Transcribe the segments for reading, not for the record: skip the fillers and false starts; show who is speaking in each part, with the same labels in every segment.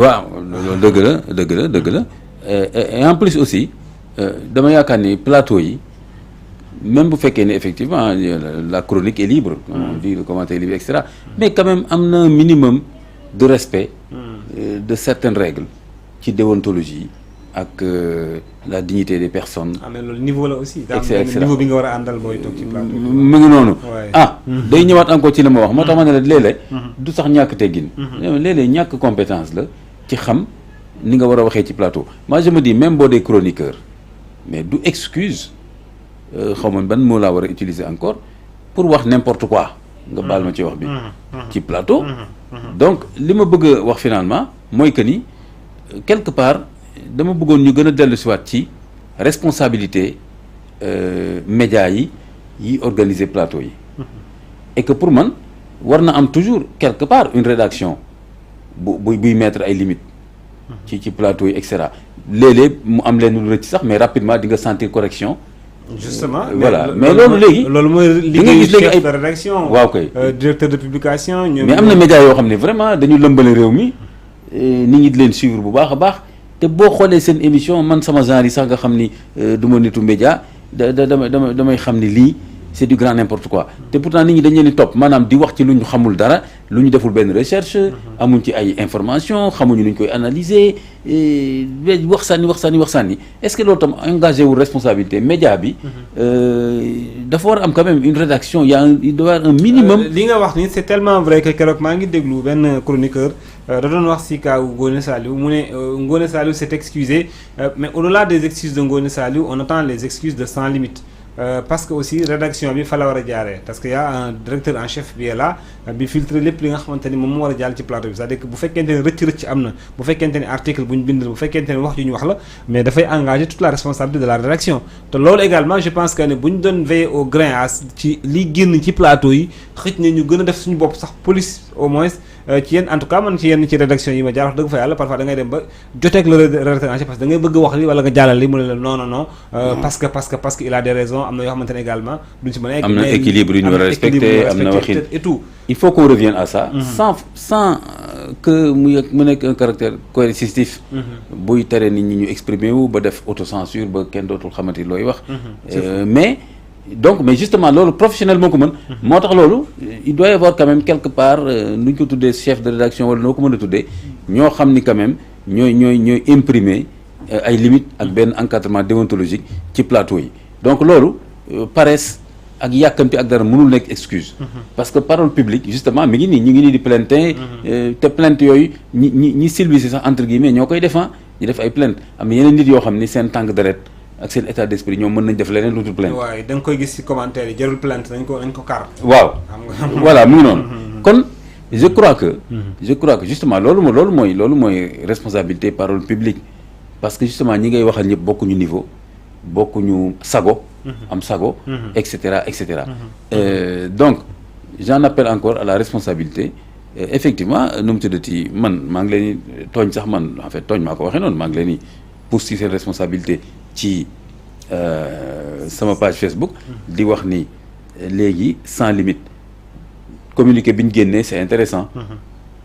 Speaker 1: waaw loolu dëgg la et en plus aussi dama yaakaar ni plateau yi même bu fekkee ne effectivement la chronique est libre. On dit le commentaire est libre et cetera mais quand même am na un minimum de respect de certaines règles ci déontologie ak la dignité des personnes.
Speaker 2: mais loolu niveau la aussi.
Speaker 1: et
Speaker 2: niveau bi nga war a àndal booy toog ci plateau.
Speaker 1: mu ngi noonu. day ñëwaat encore ci li ma wax moo tax ma ne la léeg-léeg du sax ñàkk teggin. léeg-léeg ñàkk compétence la ci xam ni nga war a waxee ci plateau. moi je me dis même boo dee chroniqueur mais du excuse xaw ma ban mot laa war a utiliser encore pour wax n'importe quoi nga baal ma ci wax bi. ci plateau. donc li ma bëgg a wax finalement mooy que ni quelque part dama bëggoon ñu gën a dellu si waat ci responsabilité médias yi organiser plateau yi. et que pour man war na am toujours quelque part une rédaction buy mettre ay limites. ci plateau yi et cetera léeg-léeg mu am leen lu rëcc sax mais rapidement di nga sentir correction.
Speaker 2: justement
Speaker 1: voilà mais loolu léegi.
Speaker 2: loolu mooy liggéeyu chef de rédaction.
Speaker 1: waaw kay
Speaker 2: directeur de publication.
Speaker 1: mais am na médias yoo xam ne vraiment dañu lëmbale réew mi nit ñi di leen suivre bu baax a baax te boo xoolee seen émission man sama genre yi sax nga xam ni du ma nitu média damay xam ni lii c'est du grand n'importe quoi te pourtant nit ñi dañ leen di topp maanaam di wax ci lu ñu xamul dara lu ñu deful benn recherche amuñ ci ay information xamuñu nu ñu koy analyser wax sànni est-ce que loolu tam engagé wu responsabilité média bi dafa war a am quand même une rédaction il doit y avoir un minimum.
Speaker 2: li nga wax ni c'est tellement vrai que keroog maa ngi déglu benn chroniqueur da doon wax si kaw Ngoné Saliou mu ne Ngoné Saliou s'est excusé mais au-delà des excuses de Ngoné Saliou on attend les excuses de Sans Limites. Parce que aussi rédaction bi fa la war a jaaree parce que y a un directeur en chef bi est là bi filtre lépp li nga xamante ni moom moo war a jàll ci plateau bi c'est-à-dire que bu fekkente ne rëcc am na bu fekkente ne article bu ñu bind bu fekkente ne wax yu ñu wax la mais dafay engager toute la responsabilité de la rédaction te loolu également je pense que ne bu ñu doon veiller au grain ci li génn ci plateau yi xëj na ñu gën a def suñu bopp sax police au moins ci yenn en tout cas man ci yenn ci rédaction yi ma jaar wax dëgg fa yàlla parfois da ngay dem ba joteeg le rédacteur en chef parce que da ngay bëgg wax li wala nga jàllal li mu ne la non parce que il a des raisons am na yoo xamante ne également duñ si mën a egg.
Speaker 1: am na équilibre yu ñu war a respecter am na waxin
Speaker 2: et tout.
Speaker 1: il faut qu'on revienne à ça. sans que mu nekk un caractère coercitif. buy tere nit ñi ñu exprimer wu ba def autocensure ba kenn dootul xamante looy wax. mais justement loolu professionnel moo ko mën. moo tax loolu il doit y avoir quand même quelque part nu ñu ko tuddee chef de rédaction wala noo ko mën a tuddee ñoo xam ni quand même ñooy imprimer ay limites ak benn encadrement déontologique ci plateau yi donc loolu paresse ak yàkkamti ak dara mënul nekk excuse. parce que parole publique justement mi ngi nii ñu ngi nii di plainte te plainte yooyu ñi civilisé sax entre guillemets ñoo koy défend ñu def ay plainte am na yeneen nit yoo xam ni seen tànk deret ak seen état d'esprit ñoom mën nañ def leneen lu dul plainte.
Speaker 2: waaw da nga koy gis ci commentaire yi jarul plainte nañ ko kar.
Speaker 1: waaw voilà mu ngi noonu. kon je crois que justement loolu mooy responsabilité parole publique parce que justement ñi ngay waxal ñëpp bokkuñu niveau bokkuñu sago. am sago. et cetera. Donc j'en appelle encore à la responsabilité effectivement nu mu tuddati man maa ngi leen di tooñ sax man en fait tooñ maa ko waxee noonu maa ngi leen di poursuivre seen responsabilité ci sama page Facebook. di wax ni léegi Sans Limites communiqué bi ñu génnee c'est intéressant.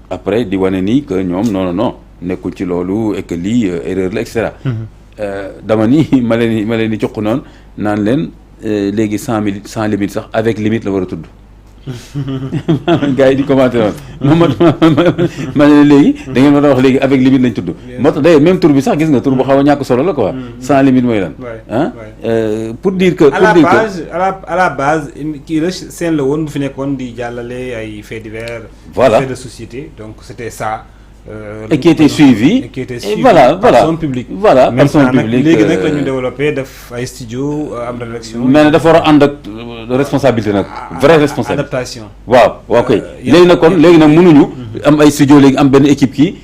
Speaker 1: après di wane ni que ñoom non nekkul ci loolu et que lii erreur la et cetera. dama ni ma leen di cuq noonu naan leen léegi Sans Limites sax avec limite la war a tudd. gars yi di commenter noonu ma ne léegi da ngeen war a wax léegi avec limite lañ tudd moo tax day même tur bi sax gis nga tur bu xaw a ñàkk solo la quoi Sans Limite mooy lan pour dire que
Speaker 2: à la base kii la seen la woon bu fi nekkoon di jàllale ay faits divers
Speaker 1: voilà
Speaker 2: faits de société donc c'était ça
Speaker 1: et qui était suivi et voilà
Speaker 2: personne publique
Speaker 1: voilà personne publique
Speaker 2: léegi nag la ñu développé def ay studio am rédaction
Speaker 1: mais dafa war a ànd ak responsabilité nag vraie responsabilité
Speaker 2: adaptation
Speaker 1: waaw koy léegi nag mënuñu am ay studio léegi am benn équipe kii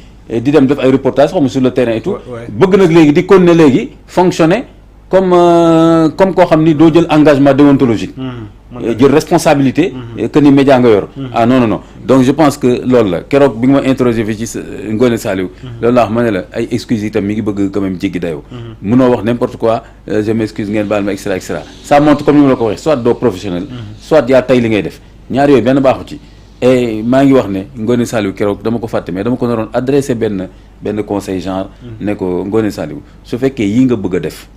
Speaker 1: di dem def ay reportage xaw ma sur le terrain et tout bëgg nag léegi di continuer léegi fonctionner comme koo xam ni doo jël engagement déontologique jël responsabilité que ni média nga yor non donc je pense que loolu la keroog bi nga ma interrogé fi ci Ngoné Saliou loolu la wax ma ne la ay excuses itam mi ngi bëgg quand même jéggi dayoo mënoo wax n'importe quoi je m'excuse ngeen baal ma et cetera ça montre comme ni ma la ko waxee soit doo professionnel soit yaa tay li ngay def ñaar yooyu benn baaxu ci et maa ngi wax ne Ngoné Saliou keroog dama ko fàtte mais dama ko naroon adressé benn benn conseil genre ne ko Ngoné Saliou su fekkee yi nga bëgg a def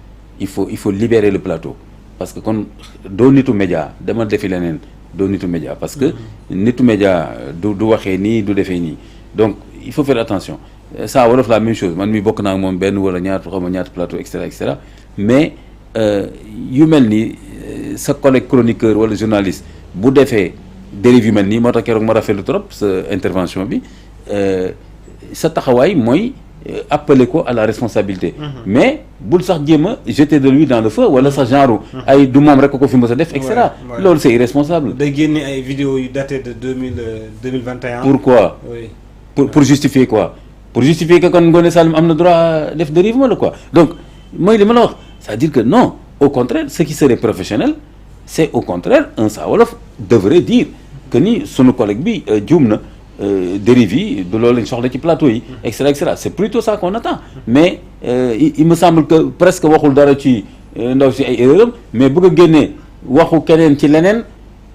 Speaker 1: il faut libérer le plateau parce que kon doo nitu média dama defi leneen doo nitu média parce que nitu média du waxee nii du defee nii donc il faut faire attention ça wolof la même chose man mi bokk naa moom benn wala ñaar xaw ma ñaata plateau et cetera mais yu mel nii sa collègue chroniqueur wala journaliste bu defee dérive yu mel nii moo tax keroog ma rafetlu trop sa intervention bi sa taxawaay mooy appeler ko à la responsabilité mais bul sax jéem a jeter de lui dans le feu wala sax genre ay du moom rek ko fi mës a def et cetera loolu c'est irresponsable.
Speaker 2: day génne ay vidéos yu daté de 2021.
Speaker 1: pourquoi
Speaker 2: oui.
Speaker 1: pour justifier quoi pour justifier que kon Ngoné Saliou am na droit def dérive wala quoi donc mooy li ma la wax c'est-à-dire que non au contraire ce qui serait professionnel c'est au contraire un Saa Wolof devrait dire que ni sunu collègue bi juum na dérive yi du loolu lañ soxla ci plateau yi et cetera c'est plutôt ça qu'on attend mais il me semble que presque waxul dara ci ndaw si ay erreur am mais bëgg a génnee waxu keneen ci leneen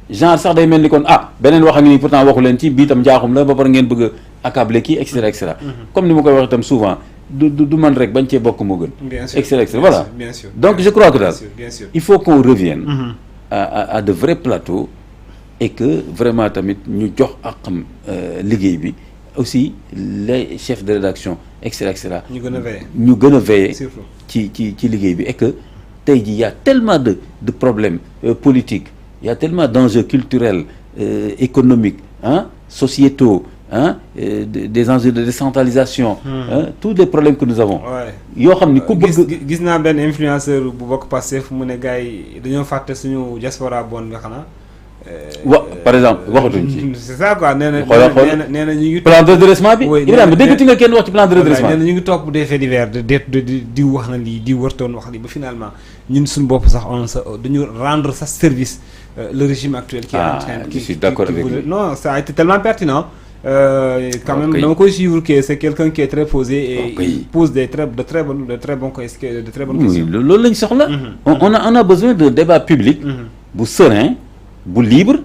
Speaker 1: genre sax day mel ni kon beneen wax a ngi nii pourtant waxu leen ci bii tam njaaxum la ba pare ngeen bëgg a accabler kii et cetera comme ni ma koy wax itam souvent du man rek bañ cee bokk moo gën et cetera voilà
Speaker 2: bien sûr
Speaker 1: donc je crois que daal
Speaker 2: bien sûr
Speaker 1: il faut qu'on revienne à de vrais plateaux et que vraiment tamit ñu jox ak xam liggéey bi aussi les chefs de rédaction et cetera
Speaker 2: ñu
Speaker 1: gën a veiller ci liggéey bi et que tey jii y a tellement de problèmes politiques il y a tellement d'enjeux culturels économiques sociétaux des enjeux de décentralisation tous les problèmes que nous avons yoo xam ni ku bëgg
Speaker 2: gis naa benn influenceur bu bokk Pastef mu ne gars yi dañoo fàtte suñu diaspora bon nga xanaa
Speaker 1: par exemple waxatuñ ci
Speaker 2: c'est ça quoi nee na ñu ngi
Speaker 1: plan de redressement bi Ibrahima déggati nga kenn wax ci plan de redressement
Speaker 2: nee na ñu ngi topp des faits divers di wax na lii di wartoon wax lii ba finalement ñun suñu bopp sax dañu rendre sa service le régime actuel qui est en train
Speaker 1: je suis d'accord avec lui
Speaker 2: non ça a été tellement pertinent quand même dama koy suivre que c'est quelqu'un qui est très posé et il pose de très bonnes questions
Speaker 1: loolu lañ soxla on a besoin de débat public bu serein bu libre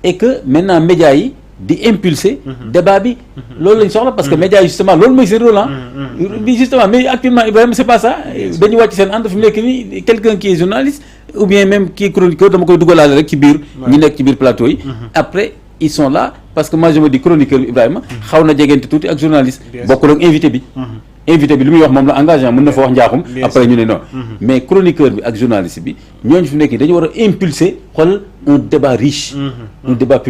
Speaker 1: et que maintenant médias yi di impulser débat bi loolu lañ soxla parce que médias yi justement loolu mooy seen rôle bi justement mais actuellement Ibrahima c'est pas ça dañu wàcc seen ànd fi mu nekk nii quelqu'un qui est journaliste ou bien même qui est chroniqueur dama koy dugalaale rek ci biir ñi nekk ci biir plateau yi après ils sont là parce que moi je me dis chroniqueur bi Ibrahima xaw na jegente tuuti ak journaliste bokkul ak invité bi li muy wax moom la engagement mën na fa wax njaaxum après ñu ne non mais chroniqueur bi ak journaliste bi ñooñu fi mu nekk dañu war a impulser xool un débat riche un débat public